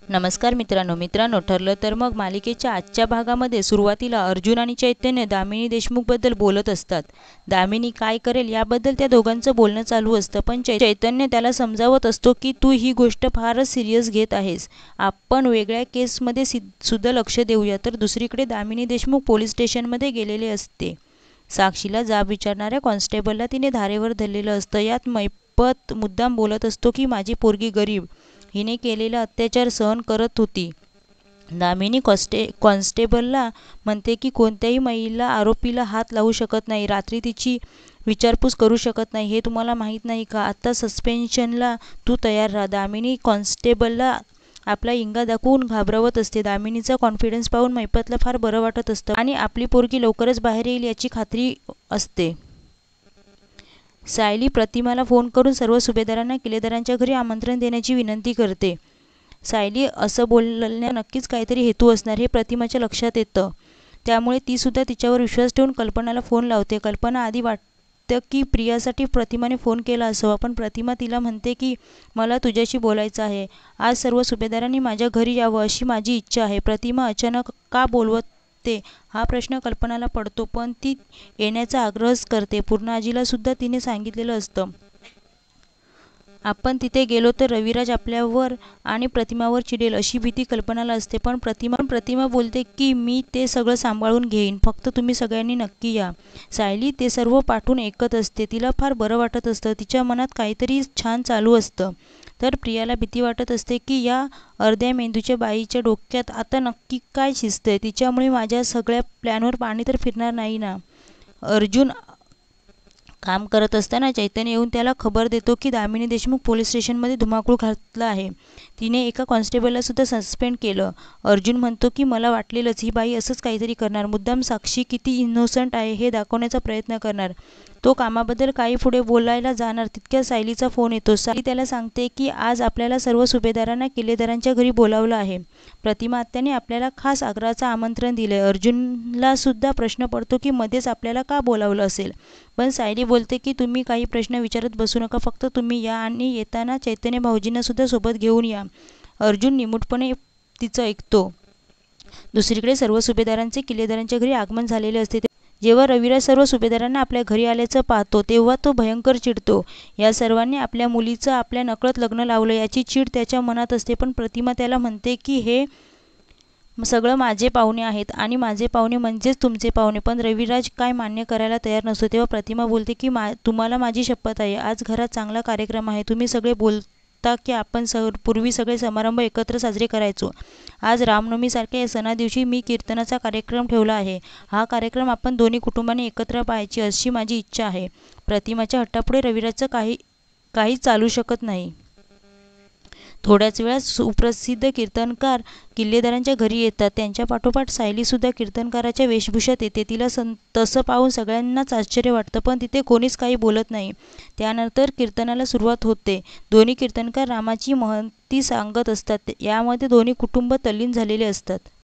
नमस्कार मित्रांनो ठरलं तर मग मालिकेच्या आजच्या भागामध्ये सुरुवातीला अर्जुन आणि चैतन्य दामिनी देशमुखबद्दल बोलत असतात। दामिनी काय करेल याबद्दल त्या दोघांचं बोलणं चालू असतं, पण चैतन्य त्याला समजावत असतो की तू ही गोष्ट फारच सिरियस घेत आहेस, आपण वेगळ्या केसमध्ये सुद्धा लक्ष देऊया। तर दुसरीकडे दामिनी देशमुख पोलीस स्टेशनमध्ये गेलेले असते। साक्षीला जाब विचारणाऱ्या कॉन्स्टेबलला तिने धारेवर धरलेलं असतं। यात मैपत मुद्दाम बोलत असतो की माझी पोरगी गरीब, हिने केलेला अत्याचार सहन करत होती। दामिनी कॉन्स्टेबलला म्हणते की कोणत्याही महिला आरोपीला हात लावू शकत नाही, रात्री तिची विचारपूस करू शकत नाही, हे तुम्हाला माहीत नाही का? आता सस्पेन्शनला तू तयार राहा। दामिनी कॉन्स्टेबलला आपला इंगा दाखवून घाबरवत असते। दामिनीचा कॉन्फिडन्स पाहून मैपतला फार बरं वाटत असतं आणि आपली पोरगी लवकरच बाहेर येईल याची खात्री असते। सायली प्रतिमाला फोन करून सर्व सुभेदारांना किल्लेदारांच्या घरी आमंत्रण देण्याची विनंती करते। सायली असं बोलण्यात नक्कीच काहीतरी हेतू असणार हे प्रतिमाच्या लक्षात येतं, त्यामुळे ती सुद्धा तिच्यावर विश्वास ठेवून कल्पनाला फोन लावते। कल्पना आधी वाटतं की प्रियासाठी प्रतिमाने फोन केला असावा, पण प्रतिमा तिला म्हणते की मला तुझ्याशी बोलायचं आहे, आज सर्व सुभेदारांनी माझ्या घरी यावं अशी माझी इच्छा आहे। प्रतिमा अचानक का बोलवते हा प्रश्न कल्पनाला पडतो, पण ती येण्याचा आग्रहच करते। पूर्णाजीला सुद्धा तिने सांगितलेलं असतं, आपण तिथे गेलो तर रविराज आपल्यावर आणि प्रतिमावर चिडेल अशी भीती कल्पनाला असते, पण प्रतिमा बोलते की मी ते सगळं सांभाळून घेईन, फक्त तुम्ही सगळ्यांनी नक्की या। सायली ते सर्व पाठवून ऐकत असते, तिला फार बरं वाटत असतं, तिच्या मनात काहीतरी छान चालू असतं। तर प्रियाला भीती वाटत असते की या अर्ध्या मेंदूच्या बाईच्या डोक्यात आता नक्की काय शिजतंय, तिच्यामुळे माझ्या सगळ्या प्लॅनवर पाणी तर फिरणार नाही ना। अर्जुन काम करत असताना चैतन्य येऊन त्याला खबर देतो की दामिनी देशमुख पोलीस स्टेशनमध्ये धुमाकूळ घातला आहे, तिने एका कॉन्स्टेबलला सुद्धा सस्पेंड केलं। अर्जुन म्हणतो की मला वाटलेलंच, ही बाई असंच काहीतरी करणार, मुद्दाम साक्षी किती इनोसंट आहे हे दाखवण्याचा प्रयत्न करणार। तो कामाबद्दल काही पुढे बोलायला जाणार तितक्यात सायलीचा फोन येतो। सायली त्याला सांगते की आज आपल्याला सर्व सुभेदारांना किल्लेदारांच्या घरी बोलावलं आहे, प्रतिमा आत्याने आपल्याला खास आग्रहाचं आमंत्रण दिलंय। अर्जुनला सुद्धा प्रश्न पडतो की मध्येच आपल्याला का बोलावलं असेल, पण सायली बोलते की तुम्ही काही प्रश्न विचारत बसू नका, फक्त तुम्ही या आणि येताना चैतन्य भाऊजींना सुद्धा सोबत घेऊन या। अर्जुन निमूटपणे तिचं ऐकतो। दुसरीकडे सर्व सुभेदारांचे किल्लेदारांच्या घरी आगमन झालेले असते। जेव्हा रविराज सर्व सुभेदारांना आपल्या घरी आल्याचं पाहतो तेव्हा तो भयंकर चिडतो। या सर्वांनी आपल्या मुलीचं आपल्या नकळत लग्न लावलं याची चीड त्याच्या मनात असते, पण प्रतिमा त्याला म्हणते की हे सगळं माझे पाहुणे आहेत आणि माझे पाहुणे म्हणजेच तुमचे पाहुणे, पण रविराज काय मान्य करायला तयार नसतो। तेव्हा प्रतिमा बोलते की तुम्हाला माझी शपथ आहे, आज घरात चांगला कार्यक्रम आहे, तुम्ही सगळे बोलता की आपण पूर्वी सगळे समारंभ एकत्र साजरे करायचो, आज रामनवमीसारख्या या सणादिवशी मी कीर्तनाचा कार्यक्रम ठेवला आहे, हा कार्यक्रम आपण दोन्ही कुटुंबांनी एकत्र पाहायची अशी माझी इच्छा आहे। प्रतिमाच्या हट्टापुढे रविराजचं काही चालू शकत नाही। थोड्याच वेळात सुप्रसिद्ध कीर्तनकार किल्लेदारांच्या घरी येतात, त्यांच्या पाठोपाठ सायली सुद्धा कीर्तनकाराच्या वेशभूषेत येते। तिला तसं पाहून सगळ्यांनाच आश्चर्य वाटतं, पण तिथे कोणीच काही बोलत नाही। त्यानंतर कीर्तनाला सुरुवात होते। दोन्ही कीर्तनकार रामाची महती सांगत असतात, यामध्ये दोन्ही कुटुंब तल्लीन झालेले असतात।